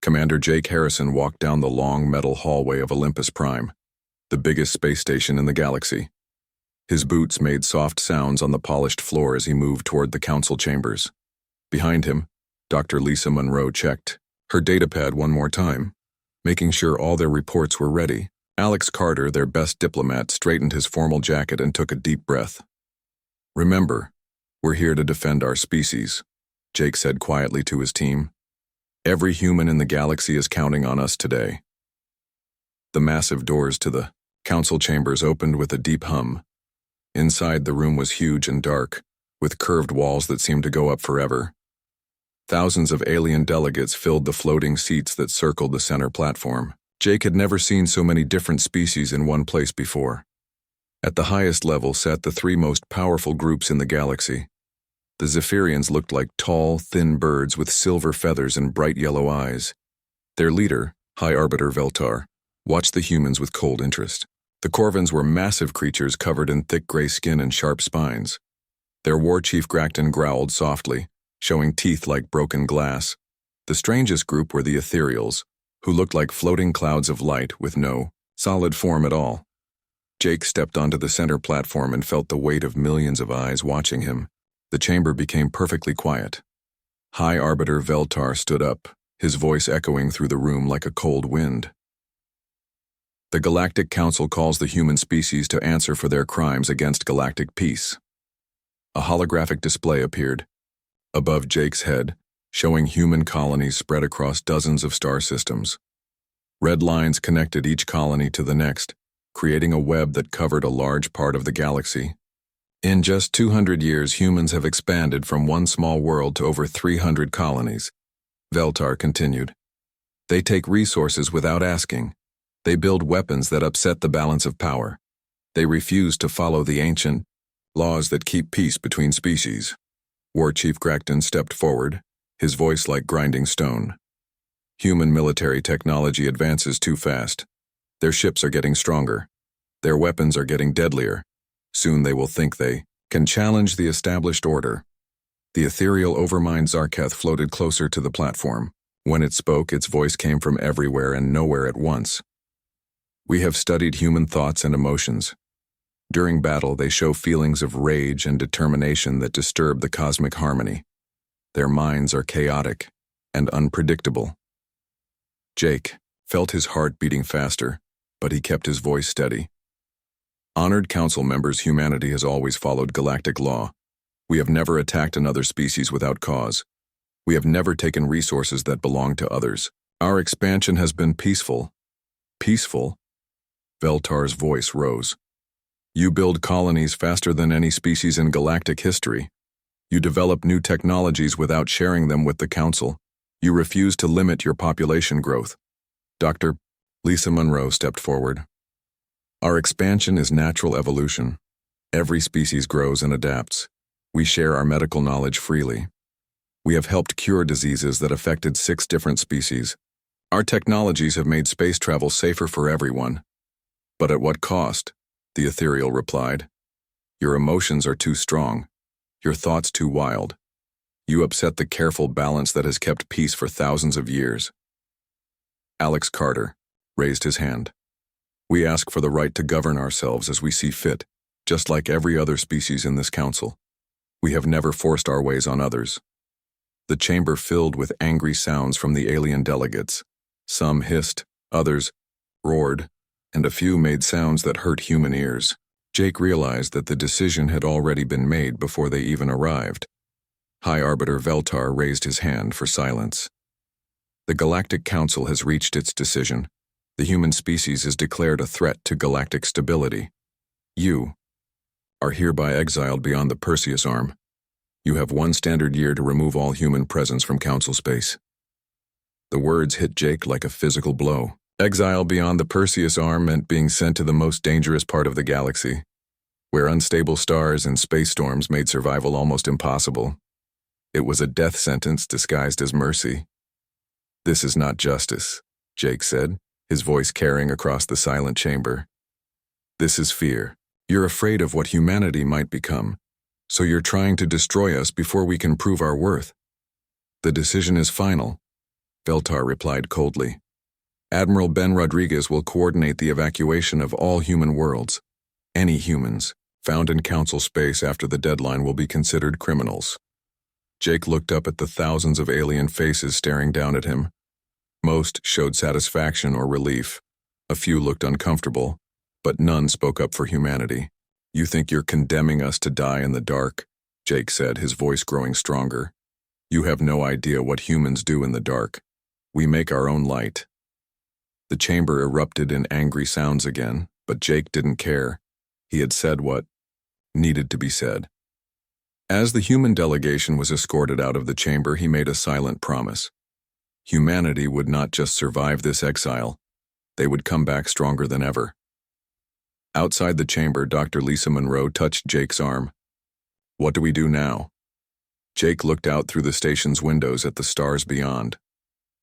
Commander Jake Harrison walked down the long metal hallway of Olympus Prime, the biggest space station in the galaxy. His boots made soft sounds on the polished floor as he moved toward the council chambers. Behind him, Dr. Lisa Monroe checked her datapad one more time, making sure all their reports were ready. Alex Carter, their best diplomat, straightened his formal jacket and took a deep breath. "Remember, we're here to defend our species," Jake said quietly to his team. "Every human in the galaxy is counting on us today." The massive doors to the council chambers opened with a deep hum. Inside, the room was huge and dark, with curved walls that seemed to go up forever. Thousands of alien delegates filled the floating seats that circled the center platform. Jake had never seen so many different species in one place before. At the highest level sat the three most powerful groups in the galaxy. The Zephyrians looked like tall, thin birds with silver feathers and bright yellow eyes. Their leader, High Arbiter Veltar, watched the humans with cold interest. The Corvins were massive creatures covered in thick gray skin and sharp spines. Their war chief Grakton growled softly, showing teeth like broken glass. The strangest group were the Ethereals, who looked like floating clouds of light with no solid form at all. Jake stepped onto the center platform and felt the weight of millions of eyes watching him. The chamber became perfectly quiet. High Arbiter Veltar stood up, his voice echoing through the room like a cold wind. "The Galactic Council calls the human species to answer for their crimes against galactic peace." A holographic display appeared above Jake's head, showing human colonies spread across dozens of star systems. Red lines connected each colony to the next, creating a web that covered a large part of the galaxy. In just 200 years, humans have expanded from one small world to over 300 colonies, Veltar continued. They take resources without asking. They build weapons that upset the balance of power. They refuse to follow the ancient laws that keep peace between species. War Chief Grakton stepped forward, his voice like grinding stone. "Human military technology advances too fast. Their ships are getting stronger. Their weapons are getting deadlier. Soon they will think they can challenge the established order." The ethereal overmind Zarketh floated closer to the platform. When it spoke, its voice came from everywhere and nowhere at once. "We have studied human thoughts and emotions. During battle, they show feelings of rage and determination that disturb the cosmic harmony. Their minds are chaotic and unpredictable." Jake felt his heart beating faster, but he kept his voice steady. "Honored council members, humanity has always followed galactic law. We have never attacked another species without cause. We have never taken resources that belong to others. Our expansion has been peaceful." "Peaceful?" Veltar's voice rose. "You build colonies faster than any species in galactic history. You develop new technologies without sharing them with the Council. You refuse to limit your population growth." Dr. Lisa Monroe stepped forward. "Our expansion is natural evolution. Every species grows and adapts. We share our medical knowledge freely. We have helped cure diseases that affected 6 different species. Our technologies have made space travel safer for everyone. But at what cost?" the ethereal replied. "Your emotions are too strong. Your thoughts too wild. You upset the careful balance that has kept peace for thousands of years." Alex Carter raised his hand. "We ask for the right to govern ourselves as we see fit, just like every other species in this council. We have never forced our ways on others." The chamber filled with angry sounds from the alien delegates. Some hissed, others roared, and a few made sounds that hurt human ears. Jake realized that the decision had already been made before they even arrived. High Arbiter Veltar raised his hand for silence. "The Galactic Council has reached its decision. The human species is declared a threat to galactic stability. You are hereby exiled beyond the Perseus Arm. You have 1 standard year to remove all human presence from Council space." The words hit Jake like a physical blow. Exile beyond the Perseus Arm meant being sent to the most dangerous part of the galaxy, where unstable stars and space storms made survival almost impossible. It was a death sentence disguised as mercy. "This is not justice," Jake said, his voice carrying across the silent chamber. "This is fear. You're afraid of what humanity might become, so you're trying to destroy us before we can prove our worth. The decision is final. Veltar replied coldly. Admiral Ben Rodriguez will coordinate the evacuation of all human worlds. Any humans found in Council space after the deadline will be considered criminals. Jake looked up at the thousands of alien faces staring down at him. Most showed satisfaction or relief. A few looked uncomfortable, but none spoke up for humanity. You think you're condemning us to die in the dark? Jake said, his voice growing stronger. You have no idea what humans do in the dark. We make our own light. The chamber erupted in angry sounds again, but Jake didn't care. He had said what needed to be said. As the human delegation was escorted out of the chamber, he made a silent promise. Humanity would not just survive this exile. They would come back stronger than ever. Outside the chamber, Dr. Lisa Monroe touched Jake's arm. What do we do now? Jake looked out through the station's windows at the stars beyond.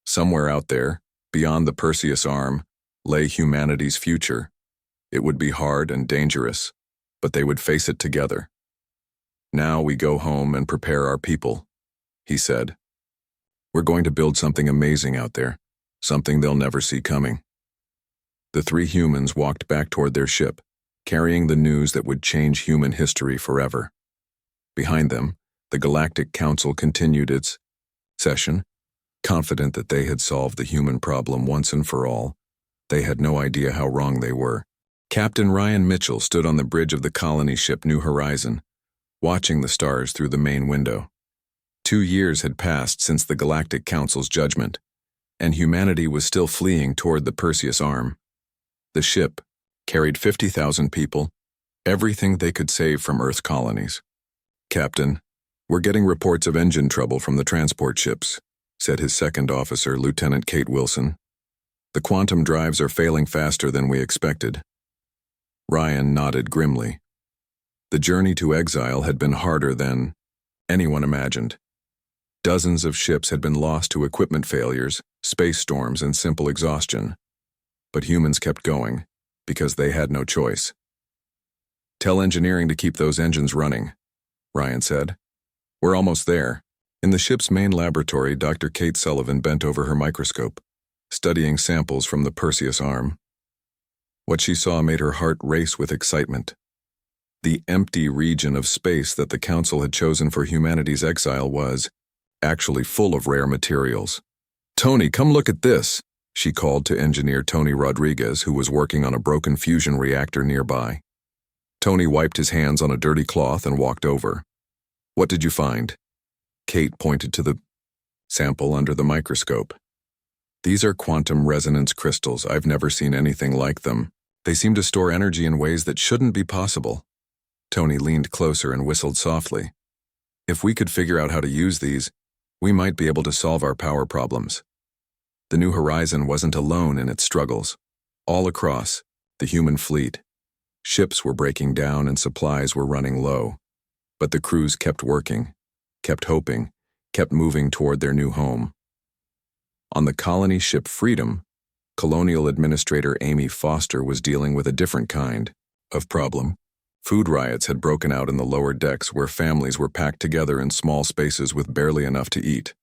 Somewhere out there, beyond the Perseus arm, lay humanity's future. It would be hard and dangerous, but they would face it together. Now we go home and prepare our people, he said. We're going to build something amazing out there, something they'll never see coming. The three humans walked back toward their ship, carrying the news that would change human history forever. Behind them, the Galactic Council continued its session, confident that they had solved the human problem once and for all. They had no idea how wrong they were. Captain Ryan Mitchell stood on the bridge of the colony ship New Horizon, watching the stars through the main window. 2 years had passed since the Galactic Council's judgment, and humanity was still fleeing toward the Perseus arm. The ship carried 50,000 people, everything they could save from Earth colonies. Captain, we're getting reports of engine trouble from the transport ships, said his second officer, Lieutenant Kate Wilson. The quantum drives are failing faster than we expected. Ryan nodded grimly. The journey to exile had been harder than anyone imagined. Dozens of ships had been lost to equipment failures, space storms, and simple exhaustion. But humans kept going, because they had no choice. Tell engineering to keep those engines running, Ryan said. We're almost there. In the ship's main laboratory, Dr. Kate Sullivan bent over her microscope, studying samples from the Perseus arm. What she saw made her heart race with excitement. The empty region of space that the Council had chosen for humanity's exile was actually full of rare materials. Tony, come look at this, she called to engineer Tony Rodriguez, who was working on a broken fusion reactor nearby. Tony wiped his hands on a dirty cloth and walked over. What did you find? Kate pointed to the sample under the microscope. These are quantum resonance crystals. I've never seen anything like them. They seem to store energy in ways that shouldn't be possible. Tony leaned closer and whistled softly. If we could figure out how to use these, we might be able to solve our power problems. The New Horizon wasn't alone in its struggles. All across the human fleet, ships were breaking down and supplies were running low. But the crews kept working, kept hoping, kept moving toward their new home. On the colony ship Freedom, Colonial Administrator Amy Foster was dealing with a different kind of problem. Food riots had broken out in the lower decks where families were packed together in small spaces with barely enough to eat.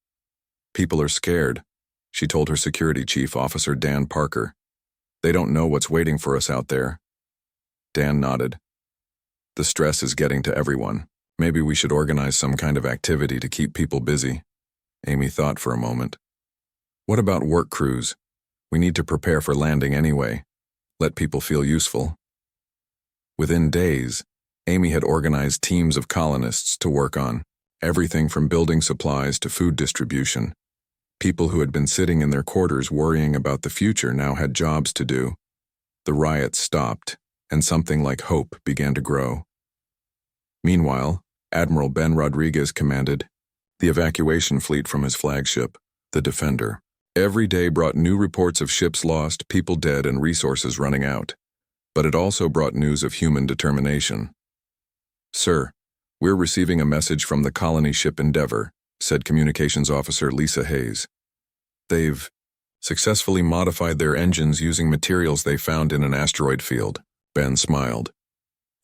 People are scared, she told her security chief, Officer Dan Parker. They don't know what's waiting for us out there. Dan nodded. The stress is getting to everyone. Maybe we should organize some kind of activity to keep people busy. Amy thought for a moment. What about work crews? We need to prepare for landing anyway. Let people feel useful. Within days, Amy had organized teams of colonists to work on everything from building supplies to food distribution. People who had been sitting in their quarters worrying about the future now had jobs to do. The riots stopped, and something like hope began to grow. Meanwhile, Admiral Ben Rodriguez commanded the evacuation fleet from his flagship, the Defender. Every day brought new reports of ships lost, people dead, and resources running out. But it also brought news of human determination. Sir, we're receiving a message from the colony ship Endeavor, said Communications Officer Lisa Hayes. They've successfully modified their engines using materials they found in an asteroid field. Ben smiled.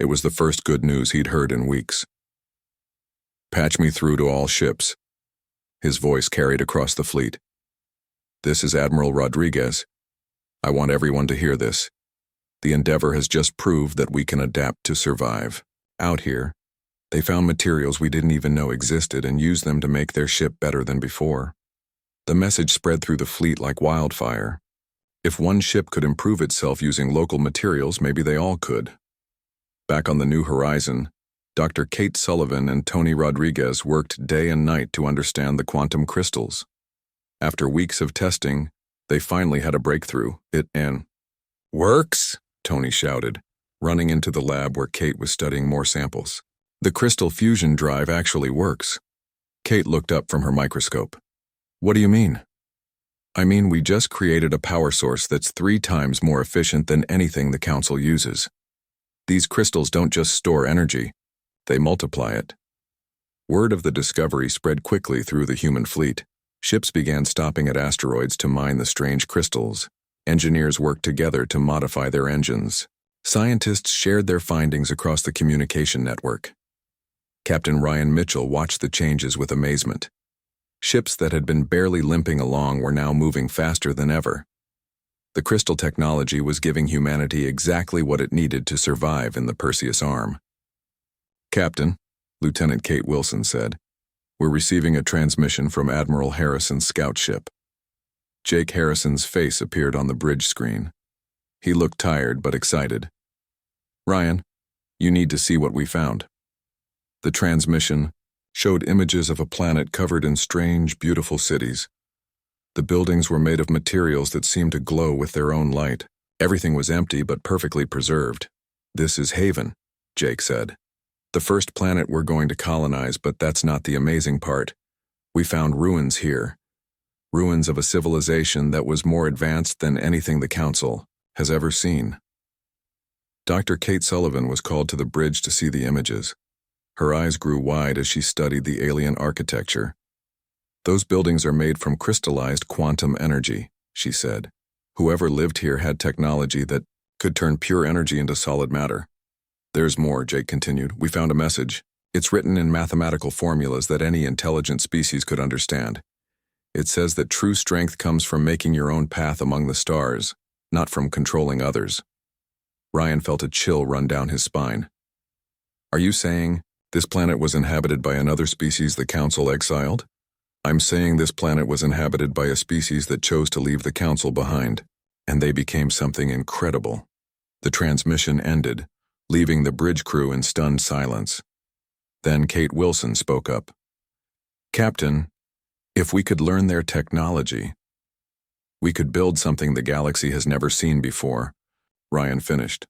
It was the first good news he'd heard in weeks. Patch me through to all ships. His voice carried across the fleet. This is Admiral Rodriguez. I want everyone to hear this. The Endeavor has just proved that we can adapt to survive. Out here, they found materials we didn't even know existed and used them to make their ship better than before. The message spread through the fleet like wildfire. If one ship could improve itself using local materials, maybe they all could. Back on the New Horizon, Dr. Kate Sullivan and Tony Rodriguez worked day and night to understand the quantum crystals. After weeks of testing, they finally had a breakthrough. It works, Tony shouted, running into the lab where Kate was studying more samples. The crystal fusion drive actually works. Kate looked up from her microscope. What do you mean? I mean, we just created a power source that's 3 times more efficient than anything the Council uses. These crystals don't just store energy, they multiply it. Word of the discovery spread quickly through the human fleet. Ships began stopping at asteroids to mine the strange crystals. Engineers worked together to modify their engines. Scientists shared their findings across the communication network. Captain Ryan Mitchell watched the changes with amazement. Ships that had been barely limping along were now moving faster than ever. The crystal technology was giving humanity exactly what it needed to survive in the Perseus Arm. Captain, Lieutenant Kate Wilson said, we're receiving a transmission from Admiral Harrison's scout ship. Jake Harrison's face appeared on the bridge screen. He looked tired but excited. Ryan, you need to see what we found. The transmission showed images of a planet covered in strange, beautiful cities. The buildings were made of materials that seemed to glow with their own light. Everything was empty but perfectly preserved. This is Haven, Jake said. The first planet we're going to colonize, but that's not the amazing part. We found ruins here. Ruins of a civilization that was more advanced than anything the Council has ever seen. Dr. Kate Sullivan was called to the bridge to see the images. Her eyes grew wide as she studied the alien architecture. Those buildings are made from crystallized quantum energy, she said. Whoever lived here had technology that could turn pure energy into solid matter. There's more, Jake continued. We found a message. It's written in mathematical formulas that any intelligent species could understand. It says that true strength comes from making your own path among the stars, not from controlling others. Ryan felt a chill run down his spine. Are you saying this planet was inhabited by another species the Council exiled? I'm saying this planet was inhabited by a species that chose to leave the Council behind, and they became something incredible. The transmission ended, leaving the bridge crew in stunned silence. Then Kate Wilson spoke up. Captain, if we could learn their technology, we could build something the galaxy has never seen before, Ryan finished.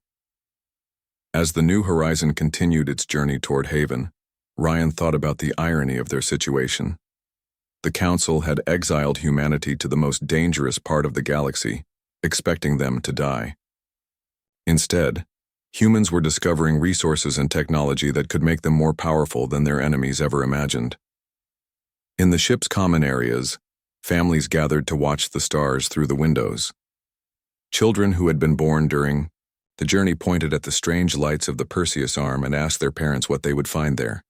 As the New Horizon continued its journey toward Haven, Ryan thought about the irony of their situation. The Council had exiled humanity to the most dangerous part of the galaxy, expecting them to die. Instead, humans were discovering resources and technology that could make them more powerful than their enemies ever imagined. In the ship's common areas, families gathered to watch the stars through the windows. Children who had been born during the journey pointed at the strange lights of the Perseus Arm and asked their parents what they would find there.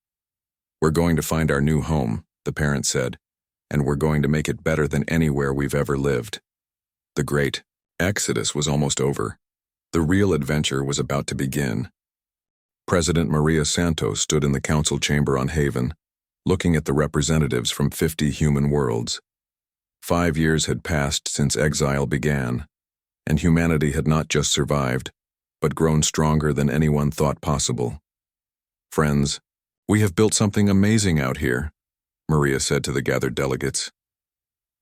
We're going to find our new home, the parents said, and we're going to make it better than anywhere we've ever lived. The great exodus was almost over. The real adventure was about to begin. President Maria Santos stood in the council chamber on Haven, looking at the representatives from 50 human worlds. 5 years had passed since exile began, and humanity had not just survived, but grown stronger than anyone thought possible. Friends, we have built something amazing out here, Maria said to the gathered delegates.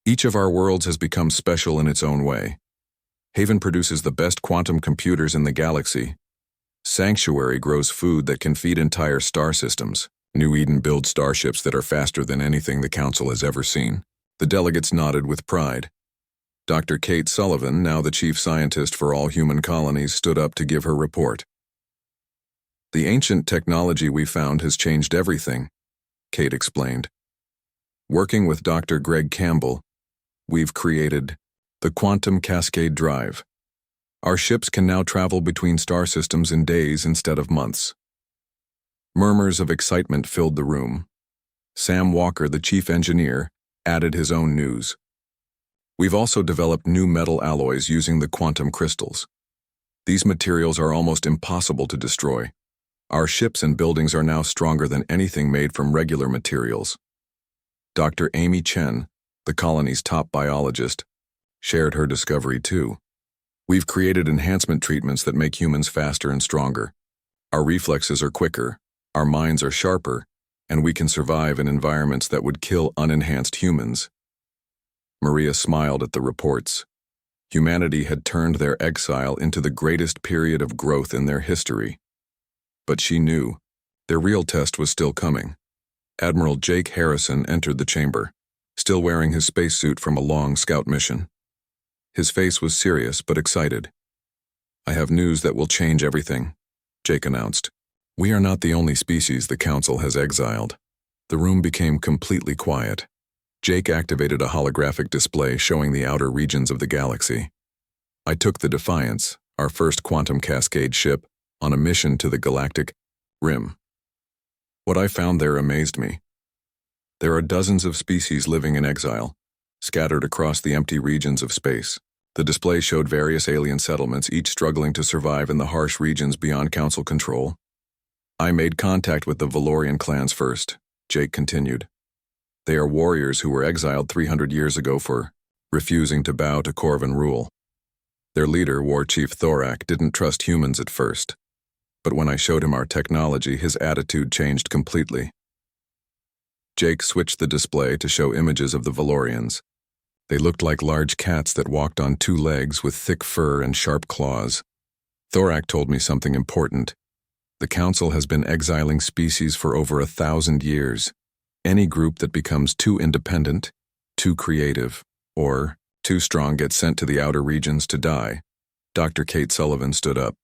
Each of our worlds has become special in its own way. Haven produces the best quantum computers in the galaxy. Sanctuary grows food that can feed entire star systems. New Eden builds starships that are faster than anything the Council has ever seen. The delegates nodded with pride. Dr. Kate Sullivan, now the chief scientist for all human colonies, stood up to give her report. The ancient technology we found has changed everything, Kate explained. Working with Dr. Greg Campbell, we've created the Quantum Cascade Drive. Our ships can now travel between star systems in days instead of months. Murmurs of excitement filled the room. Sam Walker, the chief engineer, added his own news. We've also developed new metal alloys using the quantum crystals. These materials are almost impossible to destroy. Our ships and buildings are now stronger than anything made from regular materials. Dr. Amy Chen, the colony's top biologist, shared her discovery too. We've created enhancement treatments that make humans faster and stronger. Our reflexes are quicker, our minds are sharper, and we can survive in environments that would kill unenhanced humans. Maria smiled at the reports. Humanity had turned their exile into the greatest period of growth in their history. But she knew their real test was still coming. Admiral Jake Harrison entered the chamber, still wearing his spacesuit from a long scout mission. His face was serious but excited. "I have news that will change everything," Jake announced. "We are not the only species the Council has exiled." The room became completely quiet. Jake activated a holographic display showing the outer regions of the galaxy. "I took the Defiance, our first quantum cascade ship, on a mission to the Galactic Rim. What I found there amazed me. There are dozens of species living in exile, scattered across the empty regions of space. The display showed various alien settlements, each struggling to survive in the harsh regions beyond Council control. I made contact with the Valorian clans first," Jake continued. "They are warriors who were exiled 300 years ago for refusing to bow to Corvan rule. Their leader, War Chief Thorak, didn't trust humans at first. But when I showed him our technology, his attitude changed completely." Jake switched the display to show images of the Valorians. They looked like large cats that walked on two legs with thick fur and sharp claws. "Thorak told me something important. The Council has been exiling species for over 1,000 years. Any group that becomes too independent, too creative, or too strong gets sent to the outer regions to die." Dr. Kate Sullivan stood up.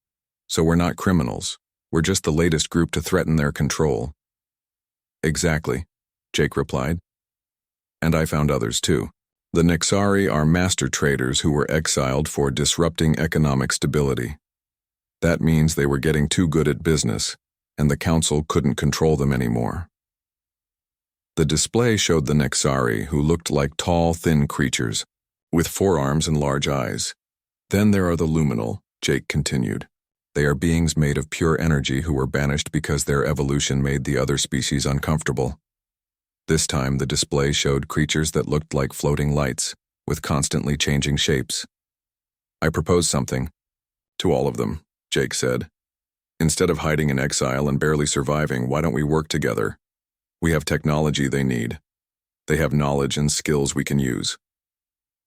"So we're not criminals. We're just the latest group to threaten their control." "Exactly," Jake replied. "And I found others too. The Nexari are master traders who were exiled for disrupting economic stability. That means they were getting too good at business, and the Council couldn't control them anymore." The display showed the Nexari, who looked like tall, thin creatures, with forearms and large eyes. "Then there are the Luminal," Jake continued. "They are beings made of pure energy who were banished because their evolution made the other species uncomfortable." This time the display showed creatures that looked like floating lights, with constantly changing shapes. "I propose something to all of them," Jake said. "Instead of hiding in exile and barely surviving, why don't we work together? We have technology they need. They have knowledge and skills we can use."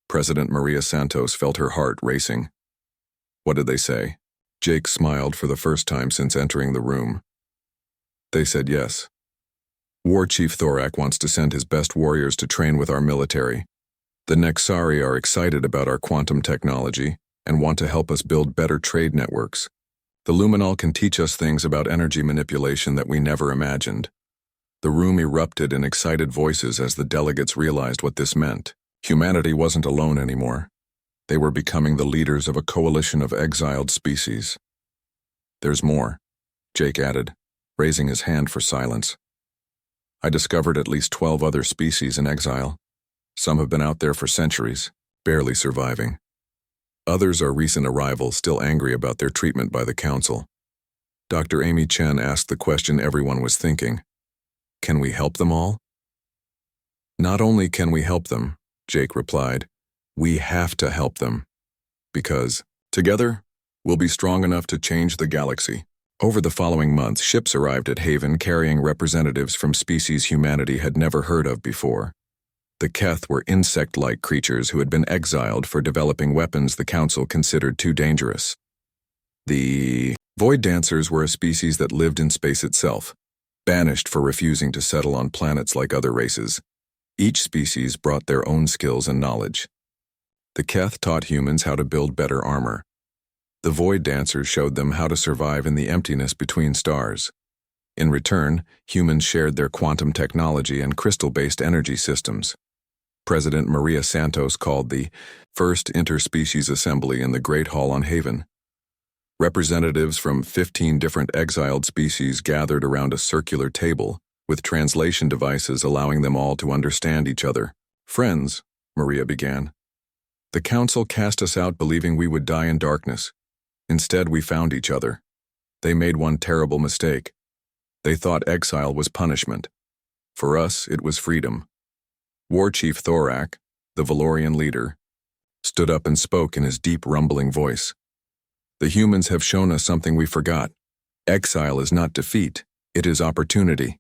President Maria Santos felt her heart racing. "What did they say?" Jake smiled for the first time since entering the room. "They said yes. War Chief Thorak wants to send his best warriors to train with our military. The Nexari are excited about our quantum technology and want to help us build better trade networks. The Luminal can teach us things about energy manipulation that we never imagined." The room erupted in excited voices as the delegates realized what this meant. Humanity wasn't alone anymore. They were becoming the leaders of a coalition of exiled species. "There's more," Jake added, raising his hand for silence. "I discovered at least 12 other species in exile. Some have been out there for centuries, barely surviving. Others are recent arrivals still angry about their treatment by the Council." Dr. Amy Chen asked the question everyone was thinking. "Can we help them all?" "Not only can we help them," Jake replied, "we have to help them. Because, together, we'll be strong enough to change the galaxy." Over the following months, ships arrived at Haven carrying representatives from species humanity had never heard of before. The Keth were insect-like creatures who had been exiled for developing weapons the Council considered too dangerous. The Void Dancers were a species that lived in space itself, banished for refusing to settle on planets like other races. Each species brought their own skills and knowledge. The Keth taught humans how to build better armor. The Void Dancers showed them how to survive in the emptiness between stars. In return, humans shared their quantum technology and crystal-based energy systems. President Maria Santos called the first interspecies assembly in the Great Hall on Haven. Representatives from 15 different exiled species gathered around a circular table, with translation devices allowing them all to understand each other. "Friends," Maria began, The council cast us out believing we would die in darkness. Instead, we found each other. They made one terrible mistake. They thought exile was punishment. For us, it was freedom. War Chief Thorak, the Valorian leader, stood up and spoke in his deep, rumbling voice. The humans have shown us something we forgot. Exile is not defeat, it is opportunity.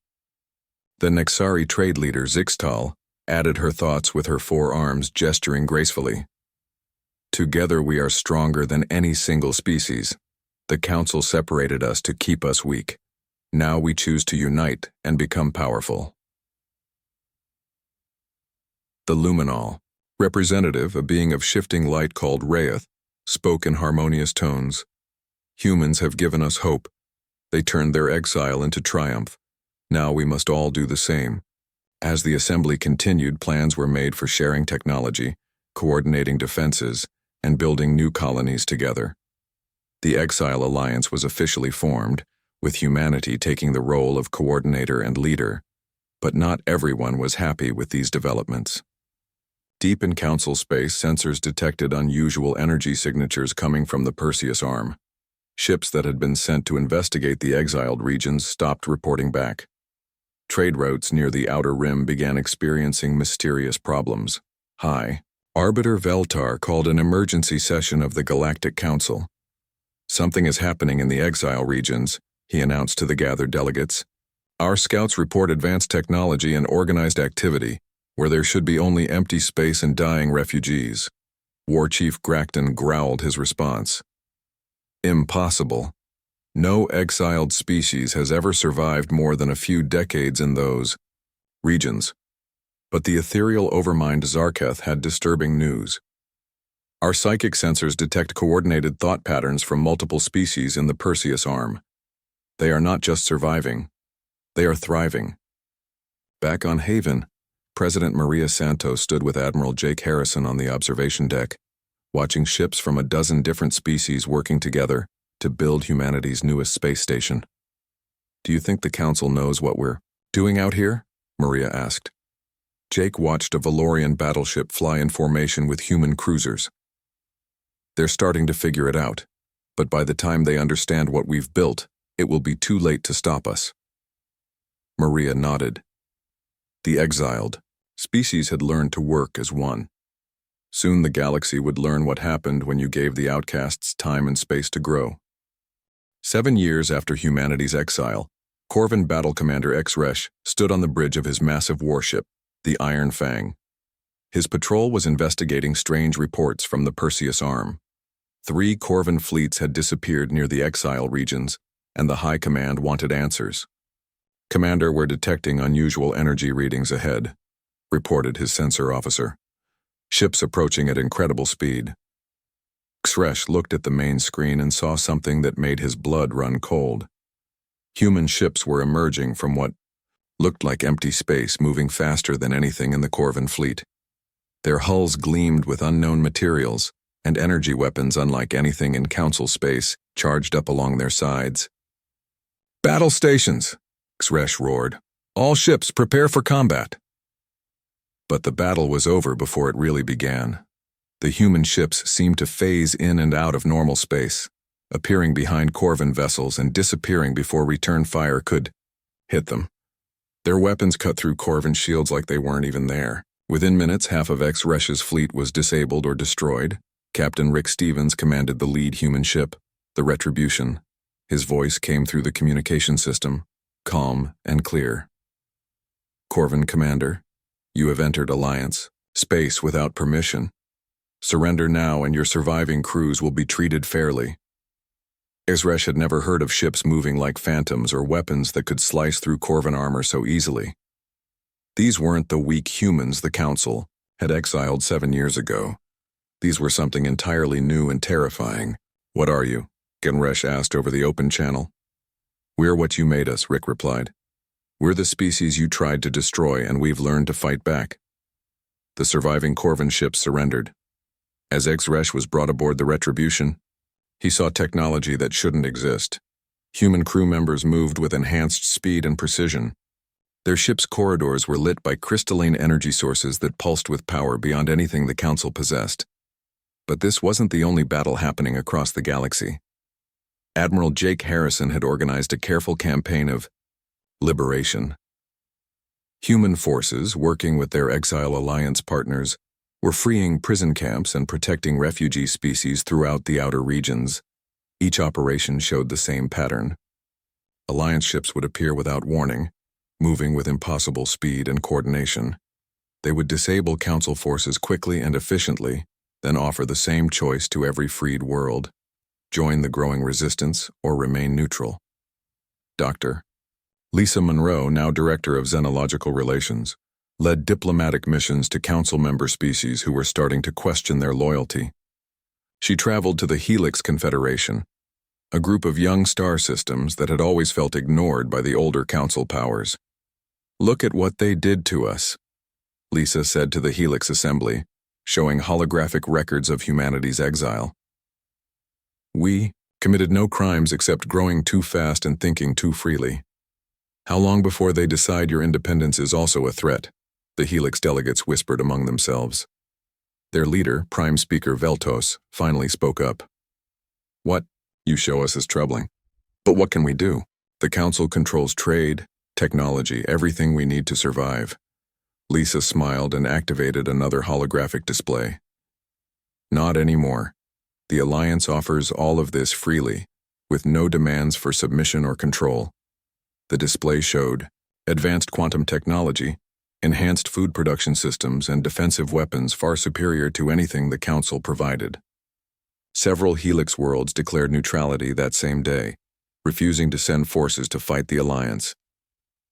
The Nexari trade leader Zixtal added her thoughts with her forearms gesturing gracefully. Together we are stronger than any single species. The council separated us to keep us weak. Now we choose to unite and become powerful. The Luminol, representative, a being of shifting light called Rayeth, spoke in harmonious tones. Humans have given us hope. They turned their exile into triumph. Now we must all do the same. As the assembly continued, plans were made for sharing technology, coordinating defenses, and building new colonies together. The Exile Alliance was officially formed, with humanity taking the role of coordinator and leader, but not everyone was happy with these developments. Deep in council space, sensors detected unusual energy signatures coming from the Perseus arm. Ships that had been sent to investigate the exiled regions stopped reporting back. Trade routes near the outer rim began experiencing mysterious problems. Arbiter Veltar called an emergency session of the Galactic Council. Something is happening in the exile regions, he announced to the gathered delegates. Our scouts report advanced technology and organized activity, where there should be only empty space and dying refugees. War Chief Gracton growled his response. Impossible. No exiled species has ever survived more than a few decades in those regions. But the ethereal overmind Zarketh had disturbing news. Our psychic sensors detect coordinated thought patterns from multiple species in the Perseus arm. They are not just surviving, they are thriving. Back on Haven, President Maria Santos stood with Admiral Jake Harrison on the observation deck, watching ships from a dozen different species working together to build humanity's newest space station. Do you think the Council knows what we're doing out here? Maria asked. Jake watched a Valorian battleship fly in formation with human cruisers. They're starting to figure it out, but by the time they understand what we've built, it will be too late to stop us. Maria nodded. The exiled species had learned to work as one. Soon the galaxy would learn what happened when you gave the outcasts time and space to grow. 7 years after humanity's exile, Corvin Battle Commander Exresh stood on the bridge of his massive warship, the Iron Fang. His patrol was investigating strange reports from the Perseus arm. 3 Corvin fleets had disappeared near the exile regions, and the High Command wanted answers. Commander, we're detecting unusual energy readings ahead, reported his sensor officer. Ships approaching at incredible speed. Xresh looked at the main screen and saw something that made his blood run cold. Human ships were emerging from what looked like empty space, moving faster than anything in the Corvin fleet. Their hulls gleamed with unknown materials, and energy weapons unlike anything in Council space charged up along their sides. Battle stations! Xresh roared. All ships prepare for combat. But the battle was over before it really began. The human ships seemed to phase in and out of normal space, appearing behind Corvin vessels and disappearing before return fire could hit them. Their weapons cut through Corvin shields like they weren't even there. Within minutes, half of Xresh's fleet was disabled or destroyed. Captain Rick Stevens commanded the lead human ship, the Retribution. His voice came through the communication system, calm and clear. Corvin Commander, you have entered Alliance, space without permission. Surrender now and your surviving crews will be treated fairly. Xresh had never heard of ships moving like phantoms or weapons that could slice through Corvin armor so easily. These weren't the weak humans the Council had exiled 7 years ago. These were something entirely new and terrifying. What are you? Genresh asked over the open channel. We're what you made us, Rick replied. We're the species you tried to destroy, and we've learned to fight back. The surviving Corvin ships surrendered. As Xresh was brought aboard the Retribution, he saw technology that shouldn't exist. Human crew members moved with enhanced speed and precision. Their ship's corridors were lit by crystalline energy sources that pulsed with power beyond anything the Council possessed. But this wasn't the only battle happening across the galaxy. Admiral Jake Harrison had organized a careful campaign of liberation. Human forces, working with their Exile Alliance partners, were freeing prison camps and protecting refugee species throughout the outer regions. Each operation showed the same pattern. Alliance ships would appear without warning, moving with impossible speed and coordination. They would disable Council forces quickly and efficiently, then offer the same choice to every freed world: join the growing resistance or remain neutral. Dr. Lisa Monroe, now Director of Xenological Relations, led diplomatic missions to Council member species who were starting to question their loyalty. She traveled to the Helix Confederation, a group of young star systems that had always felt ignored by the older Council powers. "Look at what they did to us," Lisa said to the Helix Assembly, showing holographic records of humanity's exile. "We committed no crimes except growing too fast and thinking too freely. How long before they decide your independence is also a threat?" the Helix delegates whispered among themselves. Their leader, Prime Speaker Veltos, finally spoke up. "What you show us is troubling. But what can we do? The Council controls trade, technology, everything we need to survive." Lisa smiled and activated another holographic display. "Not anymore. The Alliance offers all of this freely, with no demands for submission or control." The display showed advanced quantum technology, enhanced food production systems, and defensive weapons far superior to anything the Council provided. Several Helix worlds declared neutrality that same day, refusing to send forces to fight the Alliance.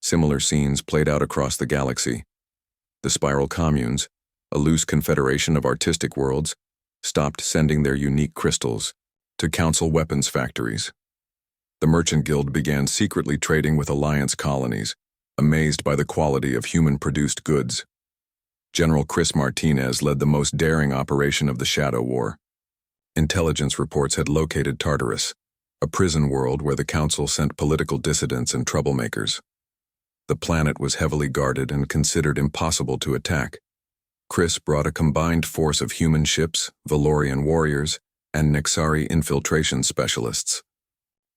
Similar scenes played out across the galaxy. The Spiral Communes, a loose confederation of artistic worlds, stopped sending their unique crystals to Council weapons factories. The Merchant Guild began secretly trading with Alliance colonies, amazed by the quality of human-produced goods. General Chris Martinez led the most daring operation of the Shadow War. Intelligence reports had located Tartarus, a prison world where the Council sent political dissidents and troublemakers. The planet was heavily guarded and considered impossible to attack. Chris brought a combined force of human ships, Valorian warriors, and Nexari infiltration specialists.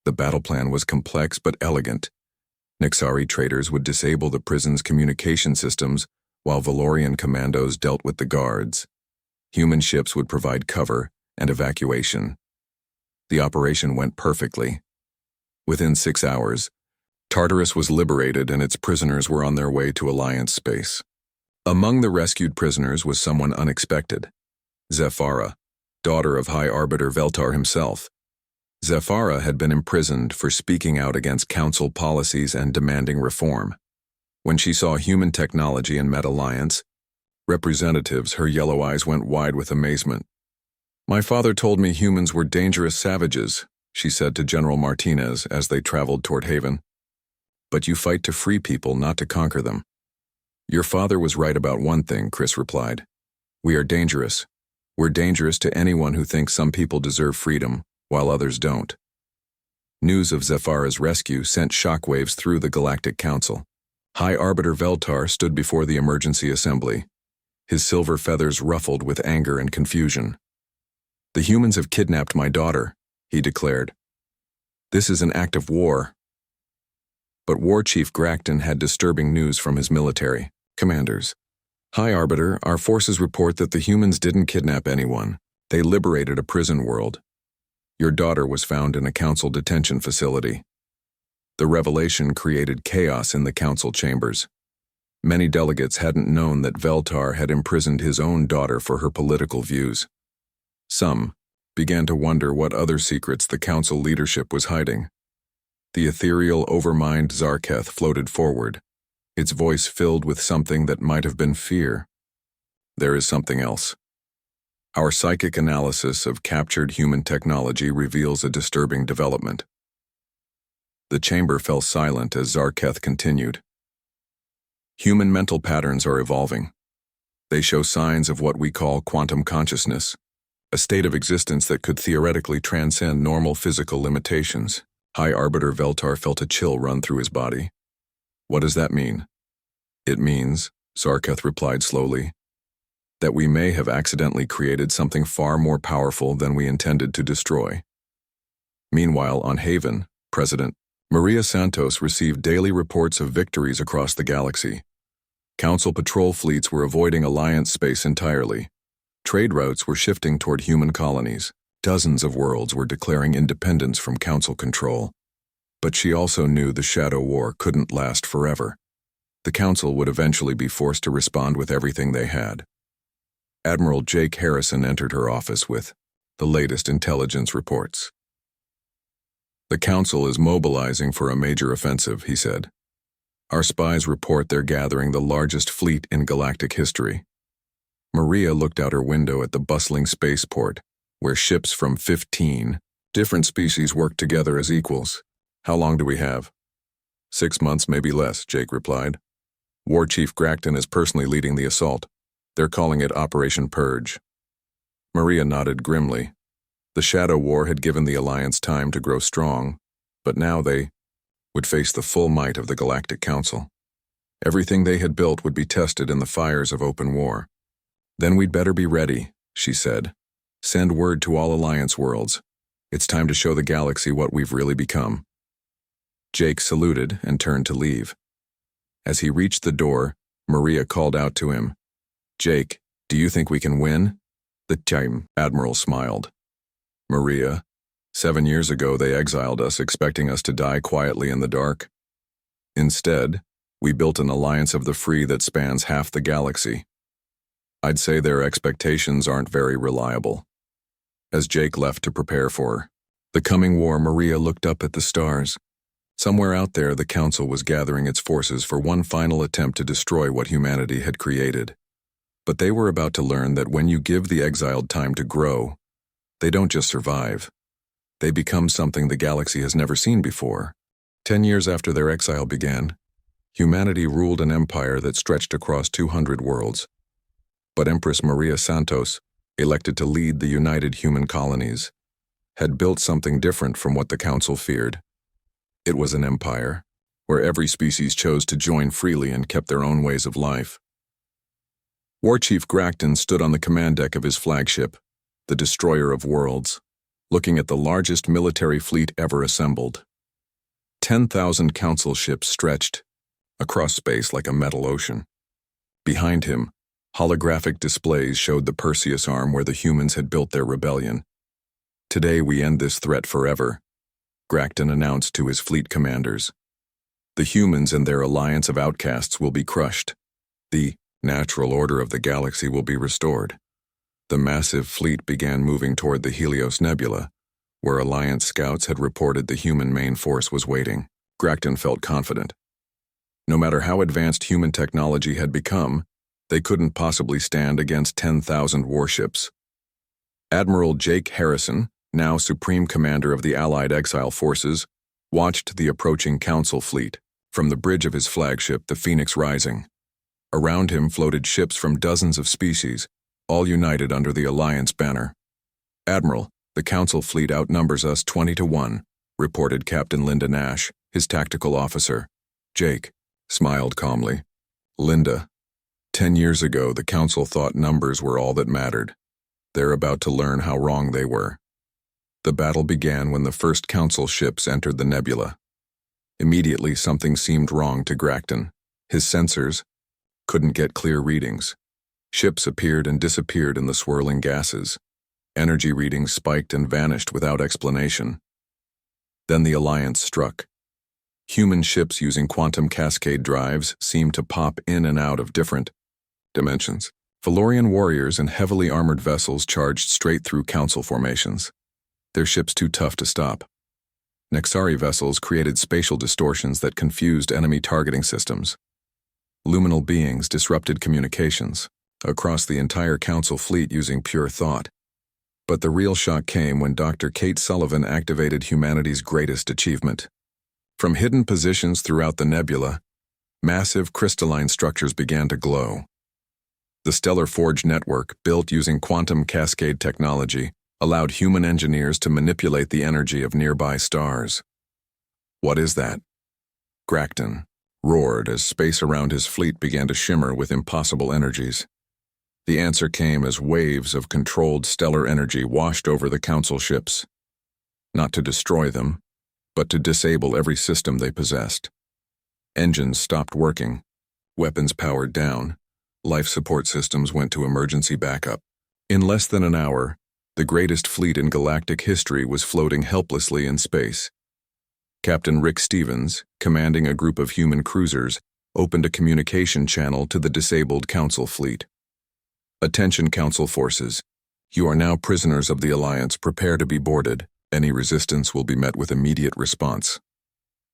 The battle plan was complex but elegant. Nexari traders would disable the prison's communication systems, while Valorian commandos dealt with the guards. Human ships would provide cover and evacuation. The operation went perfectly. Within 6 hours, Tartarus was liberated and its prisoners were on their way to Alliance space. Among the rescued prisoners was someone unexpected: Zephyra, daughter of High Arbiter Veltar himself. Zephyra had been imprisoned for speaking out against Council policies and demanding reform. When she saw human technology and met Alliance representatives, her yellow eyes went wide with amazement. "My father told me humans were dangerous savages," she said to General Martinez as they traveled toward Haven. "But you fight to free people, not to conquer them." "Your father was right about one thing," Chris replied. "We are dangerous. We're dangerous to anyone who thinks some people deserve freedom, while others don't." News of Zephyra's rescue sent shockwaves through the Galactic Council. High Arbiter Veltar stood before the emergency assembly, his silver feathers ruffled with anger and confusion. "The humans have kidnapped my daughter," he declared. "This is an act of war." But War Chief Gracton had disturbing news from his military commanders. "High Arbiter, our forces report that the humans didn't kidnap anyone. They liberated a prison world. Your daughter was found in a Council detention facility." The revelation created chaos in the Council chambers. Many delegates hadn't known that Veltar had imprisoned his own daughter for her political views. Some began to wonder what other secrets the Council leadership was hiding. The ethereal overmind Zarketh floated forward, its voice filled with something that might have been fear. "There is something else. Our psychic analysis of captured human technology reveals a disturbing development." The chamber fell silent as Zarketh continued. "Human mental patterns are evolving. They show signs of what we call quantum consciousness, a state of existence that could theoretically transcend normal physical limitations." High Arbiter Veltar felt a chill run through his body. "What does that mean?" "It means," Zarketh replied slowly, that we may have accidentally created something far more powerful than we intended to destroy. Meanwhile, on Haven, President Maria Santos received daily reports of victories across the galaxy. Council patrol fleets were avoiding Alliance space entirely. Trade routes were shifting toward human colonies. Dozens of worlds were declaring independence from Council control. But she also knew the Shadow War couldn't last forever. The Council would eventually be forced to respond with everything they had. Admiral Jake Harrison entered her office with the latest intelligence reports. "The Council is mobilizing for a major offensive," he said. "Our spies report they're gathering the largest fleet in galactic history." Maria looked out her window at the bustling spaceport, where ships from 15 different species worked together as equals. "How long do we have?" 6 months, maybe less," Jake replied. "War Chief Gracton is personally leading the assault. They're calling it Operation Purge." Maria nodded grimly. The Shadow War had given the Alliance time to grow strong, but now they would face the full might of the Galactic Council. Everything they had built would be tested in the fires of open war. "Then we'd better be ready," she said. "Send word to all Alliance worlds. It's time to show the galaxy what we've really become." Jake saluted and turned to leave. As he reached the door, Maria called out to him, "Jake, do you think we can win?" The Admiral smiled. "Maria, 7 years ago they exiled us, expecting us to die quietly in the dark. Instead, we built an alliance of the free that spans half the galaxy. I'd say their expectations aren't very reliable." As Jake left to prepare for the coming war, Maria looked up at the stars. Somewhere out there, the Council was gathering its forces for one final attempt to destroy what humanity had created. But they were about to learn that when you give the exiled time to grow, they don't just survive. They become something the galaxy has never seen before. 10 years after their exile began, humanity ruled an empire that stretched across 200 worlds. But Empress Maria Santos, elected to lead the united human colonies, had built something different from what the Council feared. It was an empire, where every species chose to join freely and kept their own ways of life. War Chief Gracton stood on the command deck of his flagship, the Destroyer of Worlds, looking at the largest military fleet ever assembled. 10,000 Council ships stretched across space like a metal ocean. Behind him, holographic displays showed the Perseus arm where the humans had built their rebellion. "Today we end this threat forever," Gracton announced to his fleet commanders. "The humans and their alliance of outcasts will be crushed. The natural order of the galaxy will be restored." The massive fleet began moving toward the Helios Nebula, where Alliance scouts had reported the human main force was waiting. Gracton felt confident. No matter how advanced human technology had become, they couldn't possibly stand against 10,000 warships. Admiral Jake Harrison, now Supreme Commander of the Allied Exile Forces, watched the approaching Council fleet from the bridge of his flagship, the Phoenix Rising. Around him floated ships from dozens of species, all united under the Alliance banner. "Admiral, the Council fleet outnumbers us 20-1, reported Captain Linda Nash, his tactical officer. Jake smiled calmly. "Linda, 10 years ago the Council thought numbers were all that mattered. They're about to learn how wrong they were." The battle began when the first Council ships entered the nebula. Immediately something seemed wrong to Gracton. His sensors couldn't get clear readings. Ships appeared and disappeared in the swirling gases. Energy readings spiked and vanished without explanation. Then the Alliance struck. Human ships using quantum cascade drives seemed to pop in and out of different dimensions. Valorian warriors and heavily armored vessels charged straight through Council formations. Their ships too tough to stop. Nexari vessels created spatial distortions that confused enemy targeting systems. Luminal beings disrupted communications across the entire Council fleet using pure thought. But the real shock came when Dr. Kate Sullivan activated humanity's greatest achievement. From hidden positions throughout the nebula, massive crystalline structures began to glow. The Stellar Forge network, built using quantum cascade technology, allowed human engineers to manipulate the energy of nearby stars. "What is that?" Gracton roared as space around his fleet began to shimmer with impossible energies. The answer came as waves of controlled stellar energy washed over the Council ships. Not to destroy them, but to disable every system they possessed. Engines stopped working, weapons powered down, life support systems went to emergency backup. In less than an hour, the greatest fleet in galactic history was floating helplessly in space. Captain Rick Stevens, commanding a group of human cruisers, opened a communication channel to the disabled Council fleet. "Attention, Council forces. You are now prisoners of the Alliance. Prepare to be boarded. Any resistance will be met with immediate response."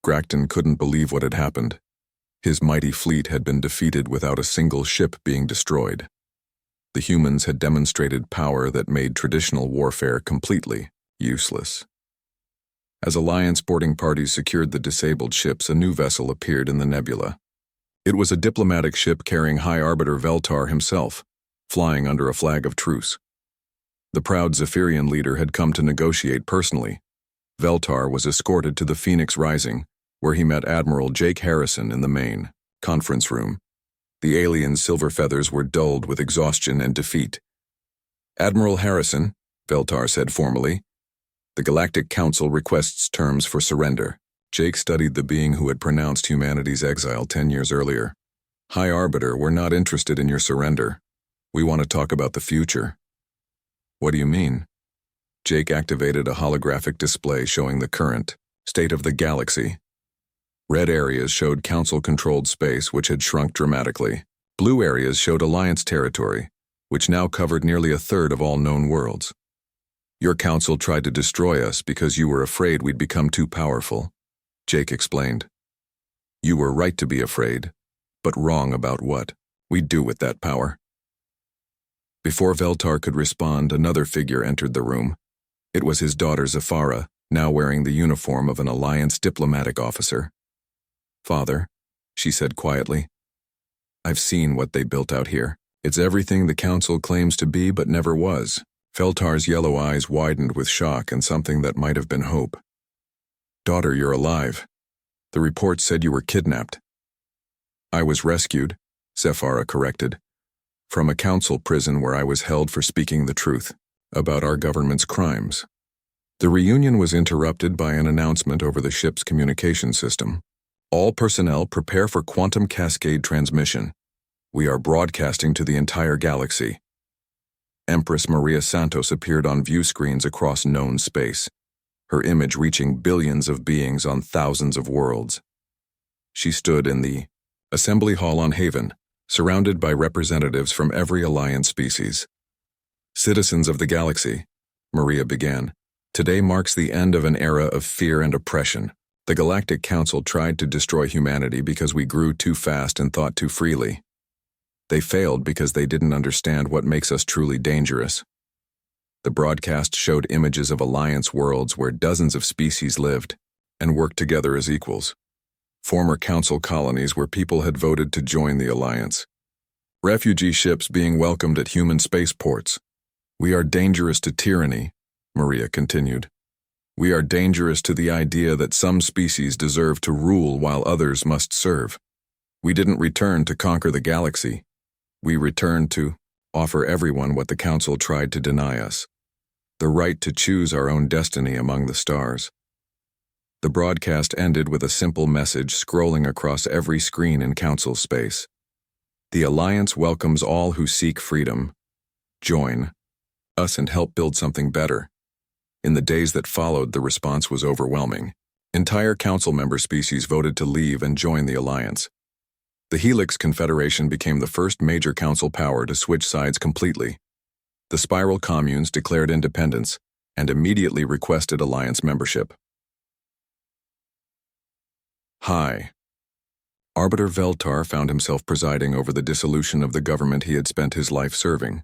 Gracton couldn't believe what had happened. His mighty fleet had been defeated without a single ship being destroyed. The humans had demonstrated power that made traditional warfare completely useless. As Alliance boarding parties secured the disabled ships, a new vessel appeared in the nebula. It was a diplomatic ship carrying High Arbiter Veltar himself, flying under a flag of truce. The proud Zephyrian leader had come to negotiate personally. Veltar was escorted to the Phoenix Rising, where he met Admiral Jake Harrison in the main conference room. The alien's silver feathers were dulled with exhaustion and defeat. "Admiral Harrison," Veltar said formally, "the Galactic Council requests terms for surrender." Jake studied the being who had pronounced humanity's exile 10 years earlier. "High Arbiter, we're not interested in your surrender. We want to talk about the future." "What do you mean?" Jake activated a holographic display showing the current state of the galaxy. Red areas showed Council-controlled space, which had shrunk dramatically. Blue areas showed Alliance territory, which now covered nearly a third of all known worlds. "Your Council tried to destroy us because you were afraid we'd become too powerful," Jake explained. "You were right to be afraid, but wrong about what we'd do with that power." Before Veltar could respond, another figure entered the room. It was his daughter Zafara, now wearing the uniform of an Alliance diplomatic officer. "Father," she said quietly, "I've seen what they built out here. It's everything the Council claims to be but never was." Veltar's yellow eyes widened with shock and something that might have been hope. "Daughter, you're alive. The report said you were kidnapped." "I was rescued," Zafara corrected, "from a Council prison where I was held for speaking the truth about our government's crimes." The reunion was interrupted by an announcement over the ship's communication system. "All personnel prepare for quantum cascade transmission. We are broadcasting to the entire galaxy." Empress Maria Santos appeared on view screens across known space, her image reaching billions of beings on thousands of worlds. She stood in the assembly hall on Haven, surrounded by representatives from every Alliance species. "Citizens of the galaxy," Maria began, "today marks the end of an era of fear and oppression. The Galactic Council tried to destroy humanity because we grew too fast and thought too freely. They failed because they didn't understand what makes us truly dangerous." The broadcast showed images of Alliance worlds where dozens of species lived and worked together as equals. Former Council colonies where people had voted to join the Alliance. Refugee ships being welcomed at human spaceports. "We are dangerous to tyranny," Maria continued. "We are dangerous to the idea that some species deserve to rule while others must serve. We didn't return to conquer the galaxy. We returned to offer everyone what the Council tried to deny us: the right to choose our own destiny among the stars." The broadcast ended with a simple message scrolling across every screen in Council space. "The Alliance welcomes all who seek freedom. Join us and help build something better." In the days that followed, the response was overwhelming. Entire Council member species voted to leave and join the Alliance. The Helix Confederation became the first major Council power to switch sides completely. The Spiral Communes declared independence and immediately requested Alliance membership. High Arbiter Veltar found himself presiding over the dissolution of the government he had spent his life serving.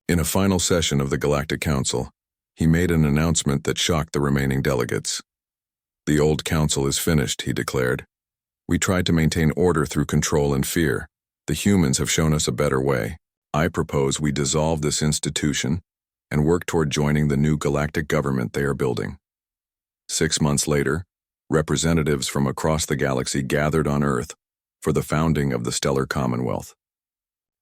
In a final session of the Galactic Council, he made an announcement that shocked the remaining delegates. "The old Council is finished," he declared. "We tried to maintain order through control and fear. The humans have shown us a better way. I propose we dissolve this institution and work toward joining the new galactic government they are building." 6 months later, representatives from across the galaxy gathered on Earth for the founding of the Stellar Commonwealth.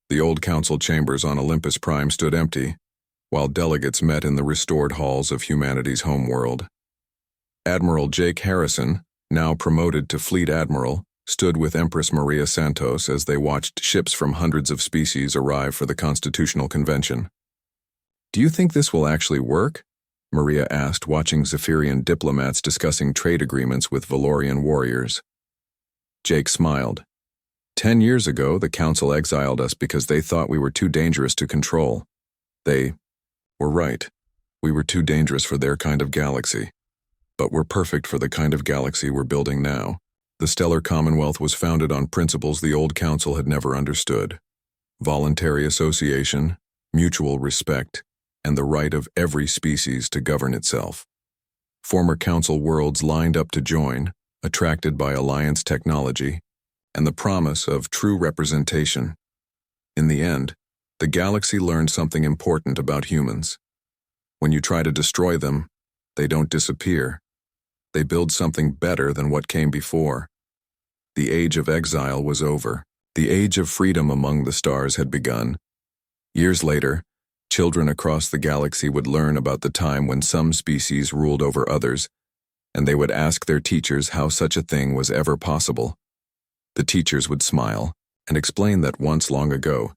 The old council chambers on Olympus Prime stood empty, while delegates met in the restored halls of humanity's homeworld. Admiral Jake Harrison, now promoted to Fleet Admiral, stood with Empress Maria Santos as they watched ships from hundreds of species arrive for the Constitutional Convention. "Do you think this will actually work?" Maria asked, watching Zephyrian diplomats discussing trade agreements with Valorian warriors. Jake smiled. 10 years ago, the Council exiled us because they thought we were too dangerous to control. They were right. We were too dangerous for their kind of galaxy. But we're perfect for the kind of galaxy we're building now. The Stellar Commonwealth was founded on principles the old Council had never understood: voluntary association, mutual respect, and the right of every species to govern itself. Former Council worlds lined up to join, attracted by Alliance technology, and the promise of true representation. In the end, the galaxy learned something important about humans. When you try to destroy them, they don't disappear. They build something better than what came before. The age of exile was over. The age of freedom among the stars had begun. Years later, children across the galaxy would learn about the time when some species ruled over others, and they would ask their teachers how such a thing was ever possible. The teachers would smile and explain that once long ago,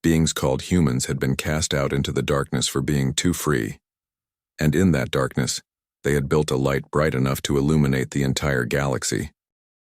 beings called humans had been cast out into the darkness for being too free. And in that darkness, they had built a light bright enough to illuminate the entire galaxy.